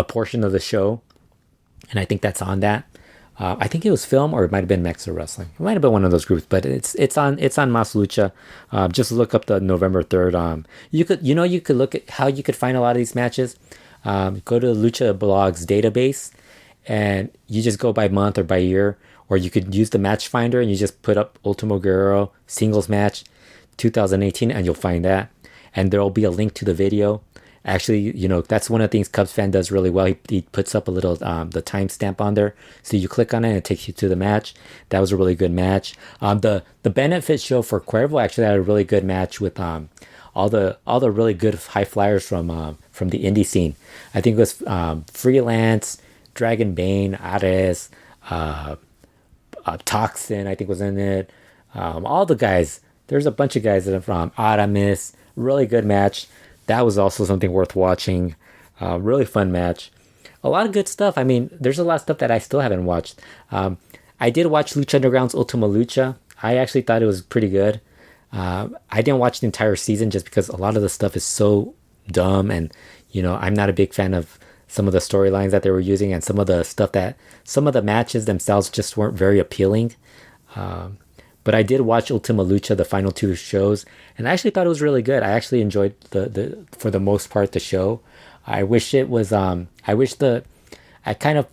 portion of the show, and I think that's on that. I think it was film, or it might have been Mexa Wrestling. It might have been one of those groups, but it's on Mas Lucha. Just look up the November 3rd. You could look at how you could find a lot of these matches. Go to Lucha Blog's database, and you just go by month or by year, or you could use the match finder and you just put up Ultimo Guerrero singles match 2018, and you'll find that, and there'll be a link to the video. Actually, that's one of the things Cubs fan does really well. He puts up a little the timestamp on there, so you click on it and it takes you to the match. That was a really good match. The benefit show for Cuervo actually had a really good match with all the really good high flyers from the indie scene. I think it was Freelance, Dragon Bane, Ares, Toxin, I think was in it. All the guys. There's a bunch of guys that are from Aramis. Really good match. That was also something worth watching. Really fun match. A lot of good stuff. I mean, there's a lot of stuff that I still haven't watched. I did watch Lucha Underground's Ultima Lucha. I actually thought it was pretty good. I didn't watch the entire season just because a lot of the stuff is so dumb, and I'm not a big fan of some of the storylines that they were using, and some of the matches themselves just weren't very appealing. But I did watch Ultima Lucha, the final two shows, and I actually thought it was really good. I actually enjoyed for the most part the show. I wish it was I kind of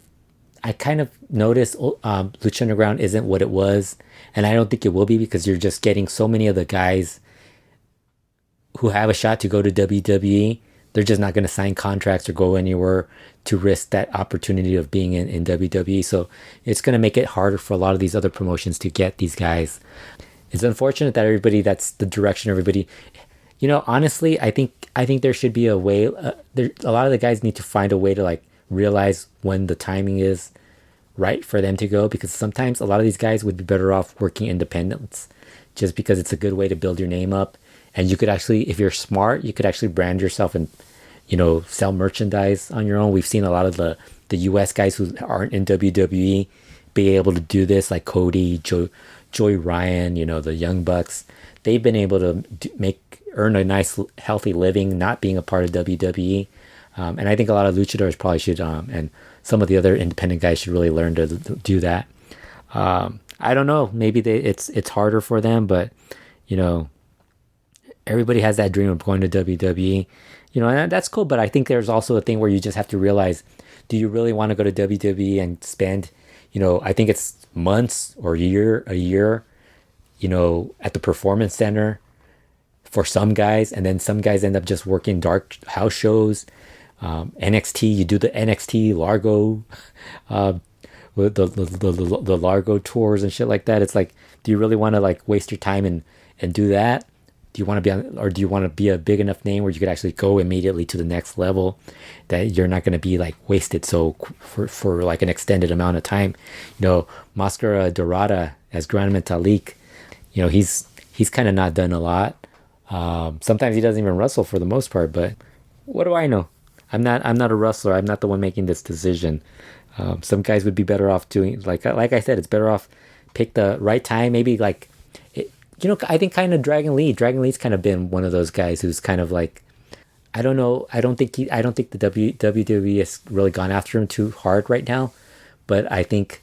noticed Lucha Underground isn't what it was, and I don't think it will be, because you're just getting so many of the guys who have a shot to go to WWE. They're just not going to sign contracts or go anywhere to risk that opportunity of being in WWE. So it's going to make it harder for a lot of these other promotions to get these guys. It's unfortunate that that's the direction everybody. Honestly, I think there should be a way. A lot of the guys need to find a way to realize when the timing is right for them to go, because sometimes a lot of these guys would be better off working independents, just because it's a good way to build your name up. And you could actually, if you're smart, you could actually brand yourself and, sell merchandise on your own. We've seen a lot of the US guys who aren't in WWE be able to do this, like Cody, Joey Ryan, the Young Bucks. They've been able to earn a nice, healthy living not being a part of WWE. And I think a lot of luchadors probably should, and some of the other independent guys should really learn to do that. I don't know. Maybe it's harder for them, but, everybody has that dream of going to WWE, and that's cool. But I think there's also a thing where you just have to realize, do you really want to go to WWE and spend, I think it's months or a year, at the Performance Center for some guys, and then some guys end up just working dark house shows. NXT, you do the NXT Largo, with the Largo tours and shit like that. It's like, do you really want to waste your time and do that? Do you want to be a big enough name where you could actually go immediately to the next level, that you're not going to be wasted for an extended amount of time? Mascara Dorada as Gran Metalik, he's kind of not done a lot. Sometimes he doesn't even wrestle for the most part, but what do I know? I'm not a wrestler. I'm not the one making this decision. Some guys would be better off doing, like I said, it's better off pick the right time. Maybe I think kind of Dragon Lee. Dragon Lee's kind of been one of those guys who's kind of like, I don't know. I don't think the WWE has really gone after him too hard right now, but I think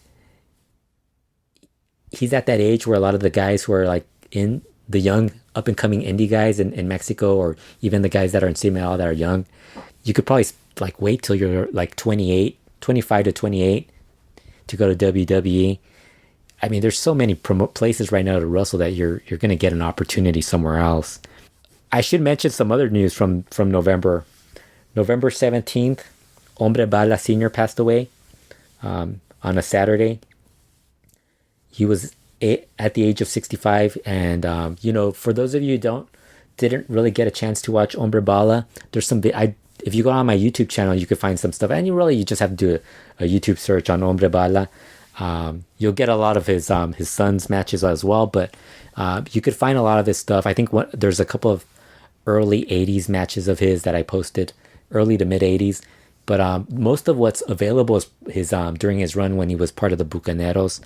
he's at that age where a lot of the guys who are like in the young up and coming indie guys in Mexico, or even the guys that are in CML that are young, you could probably like wait till you're like 28, 25 to 28 to go to WWE. I mean, there's so many places right now to wrestle that you're going to get an opportunity somewhere else. I should mention some other news from November. November 17th, Hombre Bala Sr. passed away on a Saturday. He was at the age of 65. And, for those of you who didn't really get a chance to watch Hombre Bala, there's some... if you go on my YouTube channel, you can find some stuff. And you just have to do a YouTube search on Hombre Bala. You'll get a lot of his son's matches as well, but you could find a lot of his stuff. I think there's a couple of early 80s matches of his that I posted, early to mid 80s, but most of what's available is his during his run when he was part of the Bucaneros.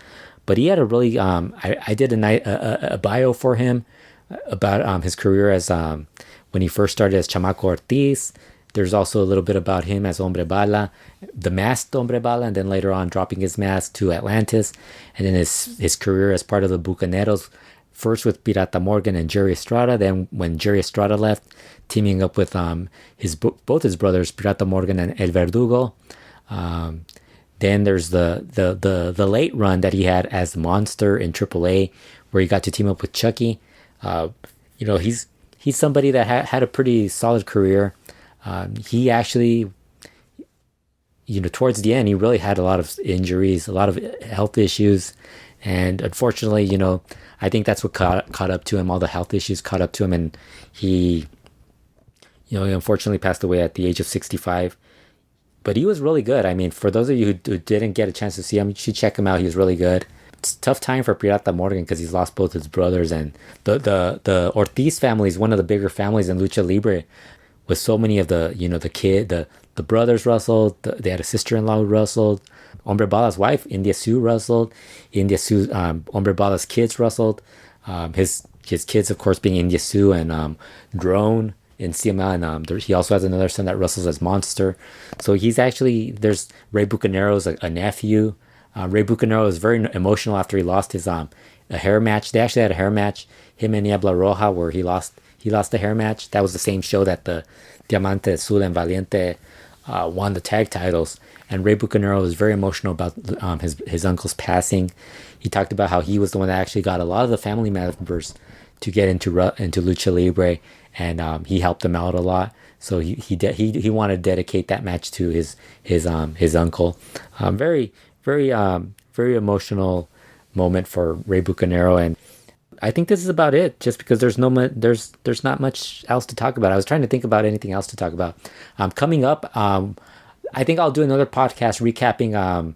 But he had a really I did a bio for him about his career as when he first started as Chamaco Ortiz. There's also a little bit about him as Hombre Bala, the masked Hombre Bala, and then later on dropping his mask to Atlantis, and then his career as part of the Bucaneros, first with Pirata Morgan and Jerry Estrada, then when Jerry Estrada left, teaming up with both his brothers, Pirata Morgan and El Verdugo. Then there's the late run that he had as Monster in AAA, where he got to team up with Chucky. He's somebody that had a pretty solid career. He actually, towards the end, he really had a lot of injuries, a lot of health issues. And unfortunately, I think that's what caught up to him. All the health issues caught up to him. And he unfortunately passed away at the age of 65. But he was really good. I mean, for those of you who didn't get a chance to see him, you should check him out. He was really good. It's a tough time for Pirata Morgan because he's lost both his brothers. And the Ortiz family is one of the bigger families in Lucha Libre, with so many of the brothers wrestled. They had a sister-in-law who wrestled. Hombre Bala's wife, India Sue, wrestled. India Sue, Hombre Bala's kids wrestled. His kids, of course, being India Sue and Drone in CML. And he also has another son that wrestles as Monster. So there's Ray Bucanero's a nephew. Ray Bucanero was very emotional after he lost his a hair match. They actually had a hair match, him and Niebla Roja, where he lost the hair match. That was the same show that the Diamante Azul and Valiente won the tag titles. And Ray Bucanero was very emotional about his uncle's passing. He talked about how he was the one that actually got a lot of the family members to get into Lucha Libre, and he helped them out a lot. So he wanted to dedicate that match to his uncle. Very very emotional moment for Ray Bucanero. And I think this is about it, just because there's not much else to talk about. I was trying to think about anything else to talk about. Coming up, I think I'll do another podcast recapping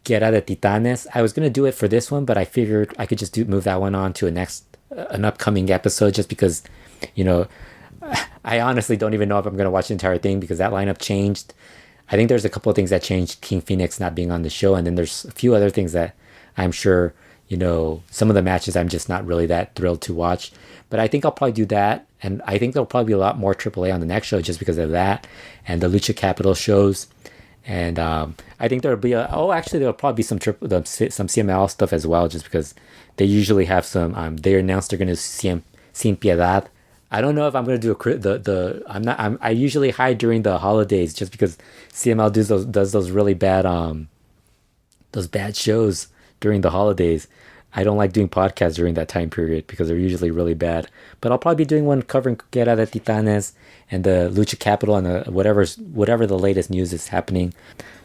Guerra de Titanes. I was going to do it for this one, but I figured I could just move that one on to an upcoming episode, just because, I honestly don't even know if I'm going to watch the entire thing, because that lineup changed. I think there's a couple of things that changed, King Phoenix not being on the show, and then there's a few other things that I'm sure, some of the matches I'm just not really that thrilled to watch. But I think I'll probably do that. And I think there'll probably be a lot more AAA on the next show just because of that. And the Lucha Capital shows. And I think there'll be there'll probably be some CML stuff as well, just because they usually have some, they announced they're going to do Sin Piedad. I don't know if I'm going to do I usually hide during the holidays, just because CML does those really bad, those bad shows during the holidays. I don't like doing podcasts during that time period because they're usually really bad. But I'll probably be doing one covering Guerra de Titanes and the Lucha Capital and whatever the latest news is happening.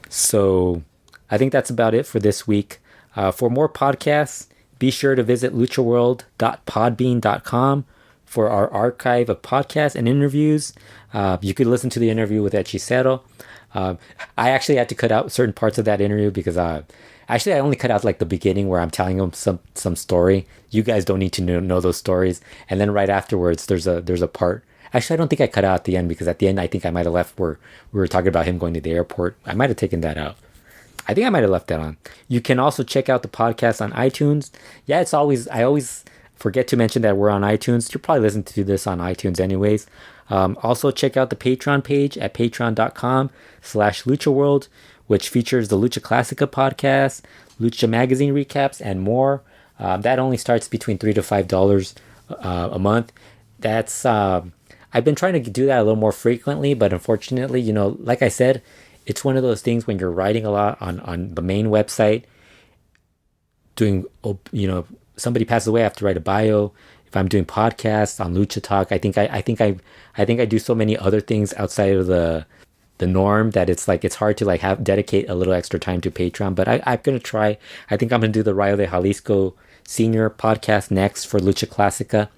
So I think that's about it for this week. For more podcasts, be sure to visit luchaworld.podbean.com for our archive of podcasts and interviews. You could listen to the interview with Hechicero. I actually had to cut out certain parts of that interview because I only cut out like the beginning where I'm telling them some story. You guys don't need to know those stories. And then right afterwards, there's a part. Actually, I don't think I cut out at the end, because at the end, I think I might have left where we were talking about him going to the airport. I might have taken that out. I think I might have left that on. You can also check out the podcast on iTunes. Yeah, Forget to mention that we're on iTunes. You're probably listening to this on iTunes anyways. Also, check out the Patreon page at patreon.com/LuchaWorld, which features the Lucha Classica podcast, Lucha Magazine recaps, and more. That only starts between $3 to $5 a month. That's I've been trying to do that a little more frequently, but unfortunately, like I said, it's one of those things when you're writing a lot on the main website, somebody passes away, I have to write a bio. If I'm doing podcasts on Lucha Talk, I think I do so many other things outside of the norm that it's hard to dedicate a little extra time to Patreon. But I'm gonna try. I think I'm gonna do the Rayo de Jalisco Senior podcast next for Lucha Classica.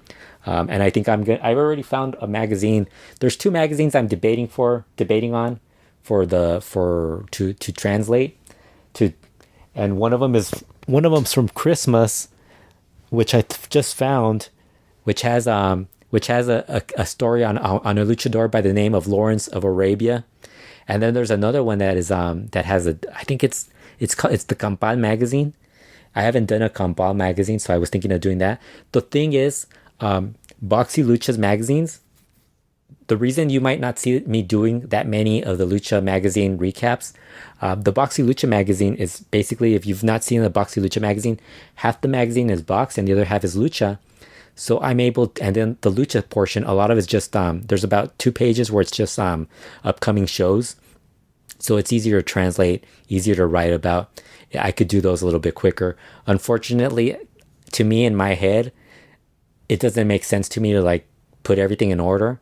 And I think I've already found a magazine. There's 2 magazines I'm debating on to translate to, and one of them's from Christmas, which I just found, which has a story on a luchador by the name of Lawrence of Arabia, and then there's another one that has I think it's the Campal magazine. I haven't done a Campal magazine, so I was thinking of doing that. The thing is, Boxy Lucha's magazines, the reason you might not see me doing that many of the Lucha magazine recaps, the Boxy Lucha magazine is basically, if you've not seen the Boxy Lucha magazine, half the magazine is box and the other half is Lucha. So I'm able, and then the Lucha portion, a lot of it's just, there's about 2 pages where it's just upcoming shows. So it's easier to translate, easier to write about. I could do those a little bit quicker. Unfortunately, to me in my head, it doesn't make sense to me to put everything in order,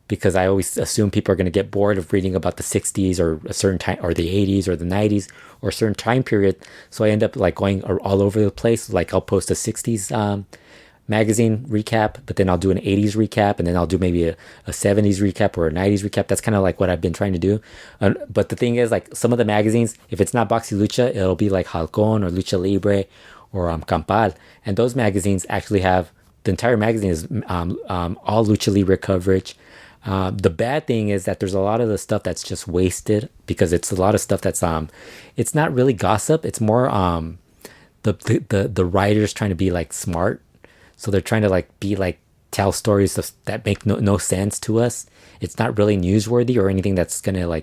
because I always assume people are going to get bored of reading about the 60s or a certain time, or the 80s or the 90s or a certain time period. So I end up going all over the place. I'll post a 60s magazine recap, but then I'll do an 80s recap, and then I'll do maybe a 70s recap or a 90s recap. That's kind of what I've been trying to do. But the thing is, some of the magazines, if it's not Boxy Lucha, it'll be like Halcon or Lucha Libre or Campal. And those magazines actually have, the entire magazine is all Lucha Libre coverage. The bad thing is that there's a lot of the stuff that's just wasted, because it's a lot of stuff that's it's not really gossip. It's more the writers trying to be smart. So they're trying to tell stories that make no sense to us. It's not really newsworthy or anything that's gonna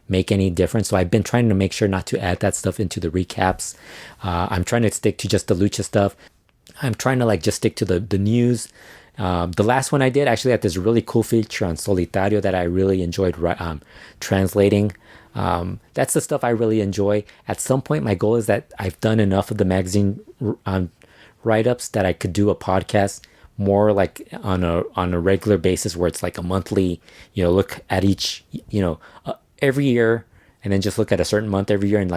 make any difference. So I've been trying to make sure not to add that stuff into the recaps. I'm trying to stick to just the Lucha stuff. I'm trying to just stick to the news. The last one I did actually had this really cool feature on Solitario that I really enjoyed translating. That's the stuff I really enjoy. At some point, my goal is that I've done enough of the magazine write-ups that I could do a podcast more on a regular basis, where it's a monthly, look at each, every year, and then just look at a certain month every year and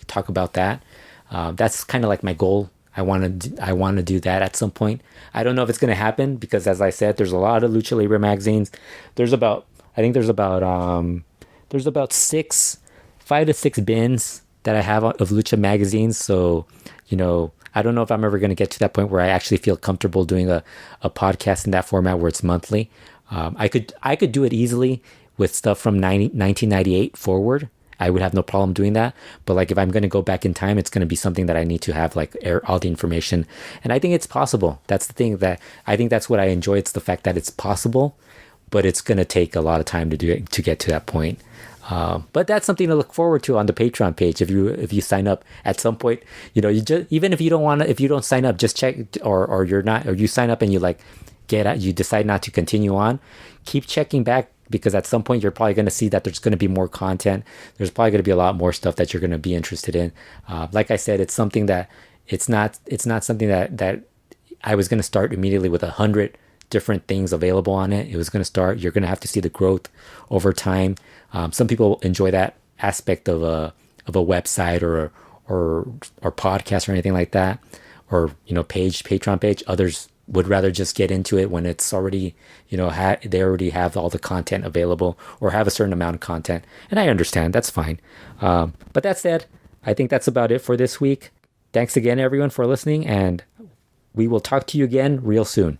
talk about that. That's kind of my goal. I want to do that at some point. I don't know if it's going to happen, because as I said, there's a lot of Lucha Libre magazines. There's about 5 to 6 bins that I have of Lucha magazines. So, I don't know if I'm ever going to get to that point where I actually feel comfortable doing a podcast in that format where it's monthly. I could do it easily with stuff from 1998 forward. I would have no problem doing that. But if I'm going to go back in time, it's going to be something that I need to have all the information. And I think it's possible. That's the thing, that I think that's what I enjoy. It's the fact that it's possible, but it's going to take a lot of time to get to that point. But that's something to look forward to on the Patreon page. If you sign up at some point, you just, even if you don't sign up, just check, or you're not, or you sign up and you you decide not to continue on, keep checking back, because at some point you're probably going to see that there's going to be more content. There's probably going to be a lot more stuff that you're going to be interested in. Like I said, it's something that it's not something that I was going to start immediately with 100 different things available on it. It was going to start, you're going to have to see the growth over time. Some people enjoy that aspect of a website or podcast or anything like that, or Patreon page. Others would rather just get into it when it's already, they already have all the content available, or have a certain amount of content. And I understand, that's fine. But that said, I think that's about it for this week. Thanks again, everyone, for listening, and we will talk to you again real soon.